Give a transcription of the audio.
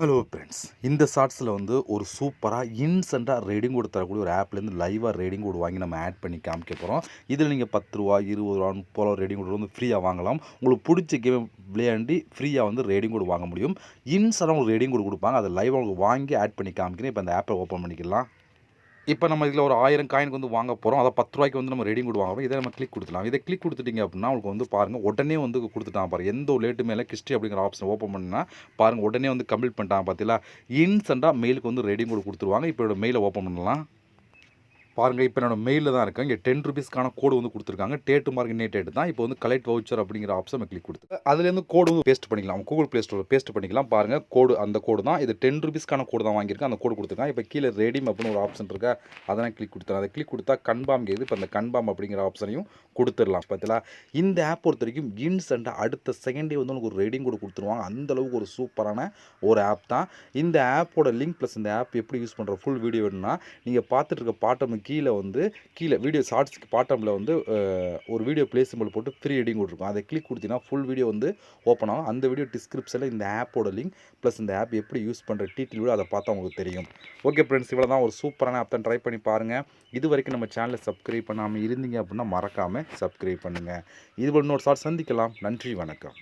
Hello friends, இந்த ஷார்ட்ஸில் வந்து ஒரு சூப்பராக இன்ஸ்டண்ட்டாக ரேடிங் கோடு தரக்கூடிய ஒரு ஆப்லேருந்து லைவாக ரேடிங் கோடு வாங்கி நம்ம ஆட் பண்ணி காமிக்க போகிறோம். இதில் நீங்கள் ரூ. 10 ரூ. 20 30 ரேடிங் கோடு வந்து ஃப்ரீயாக வாங்கலாம். உங்களுக்கு பிடிச்ச கேம் விளையாண்டி ஃப்ரீயாக வந்து ரேடிங் கோடு வாங்க முடியும். இன்ஸ்டண்ட்டாக ஒரு ரேடிங் கோடு கொடுப்பாங்க. அதை லைவாக உங்களுக்கு வாங்கி ஆட் பண்ணி காமிக்கிறேன். இப்போ அந்த ஆப்பை ஓப்பன் பண்ணிக்கலாம். இப்போ நம்ம இதில் ஒரு 1000 காயினுக்கு வந்து வாங்க போகிறோம். அதை ரூ. 10 வந்து நம்ம ரெடியும் கூட வாங்க போகிறோம். இதை நம்ம கிளிக் கொடுத்துலாம். இதை கிளிக் கொடுத்துட்டீங்க அப்படின்னா உங்களுக்கு வந்து பாருங்கள், உடனே வந்து கொடுத்துட்டாங்க பாருங்கள். எந்த ஒரு லேட்டுமே இல்லை. கிஸ்ட்ரி அப்படிங்கிற ஆப்ஷன் ஓப்பன் பண்ணால் பாருங்கள், உடனே வந்து கம்ப்ளீட் பண்ணிட்டாங்க. பார்த்தீங்களா, இன்ஸ்டண்ட்டாக மெயிலுக்கு வந்து ரெடியும் கூட கொடுத்துருவாங்க. இப்போ என்னோட மெயிலை ஓப்பன் பண்ணலாம். பாருங்கள், இப்போ என்னோட மெயிலில் தான் இருக்கேன். இங்கே ₹10 கோடு வந்து கொடுத்துருக்காங்க. டேட்டு மார்க் இன்னே டேட்டு தான். இப்போ வந்து கலெக்ட் வவுச்சர் அப்படிங்கிற ஆப்ஷன் நம்ம கிளிக் கொடுத்து அதுலேருந்து கோடு வந்து பேஸ்ட் பண்ணிக்கலாம். கூகுள் ப்ளே ஸ்டோரில் பேஸ்ட் பண்ணிக்கலாம். பாருங்கள், கோடு அந்த கோடு தான். இது ₹10 கோடு தான் வாங்கியிருக்கேன். அந்த கோடு கொடுத்துருக்காங்க. இப்போ கீழே ரெடீம் அப்படின்னு ஒரு ஆப்ஷன் இருக்கா, அதெல்லாம் கிளிக் கொடுத்துறேன். அதை கிளிக் கொடுத்தா கன்ஃபார்ம் கேது. இப்போ அந்த கன்ஃபார்ம் அப்படிங்கிற ஆப்ஷனையும் கொடுத்துடலாம். பார்த்தீங்களா, இந்த ஆப் பொறுத்த வரைக்கும் இன்ஸ்டண்ட்டாக அடுத்த செகண்டே வந்து உங்களுக்கு ஒரு ரெடிங் கோடு கொடுத்துருவாங்க. அந்தளவுக்கு ஒரு சூப்பரான ஒரு ஆப் தான். இந்த ஆப்போட லிங்க் ப்ளஸ் இந்த ஆப் எப்படி யூஸ் பண்ணுற ஃபுல் வீடியோ வேணும்னா நீங்கள் பார்த்துட்டு இருக்க பாட்டம் கீழே வீடியோ ஷார்ட்ஸ்க்கு பாட்டமில் வந்து ஒரு வீடியோ ப்ளே சிம்பிள் போட்டு ஃப்ரீ ரீடிங் கொடுத்துருக்கோம். அதை கிளிக் கொடுத்தீங்கன்னா ஃபுல் வீடியோ வந்து ஓப்பன் ஆகும். அந்த வீடியோ டிஸ்கிரிப்ஷனில் இந்த ஆப்போட லிங்க் ப்ளஸ் இந்த ஆப் எப்படி யூஸ் பண்ணுற டீட்டெயில் வீடியோ அதை பார்த்தா உங்களுக்கு தெரியும். ஓகே ஃப்ரெண்ட்ஸ், இவ்வளோ தான். ஒரு சூப்பரான ஆப் தான். ட்ரை பண்ணி பாருங்கள். இது வரைக்கும் நம்ம சேனலை சப்ஸ்கிரைப் பண்ணாமல் இருந்தீங்க அப்படின்னா மறக்காமல் சப்ஸ்கிரைப் பண்ணுங்கள். இது இன்னொரு ஷார்ட் சந்திக்கலாம். நன்றி, வணக்கம்.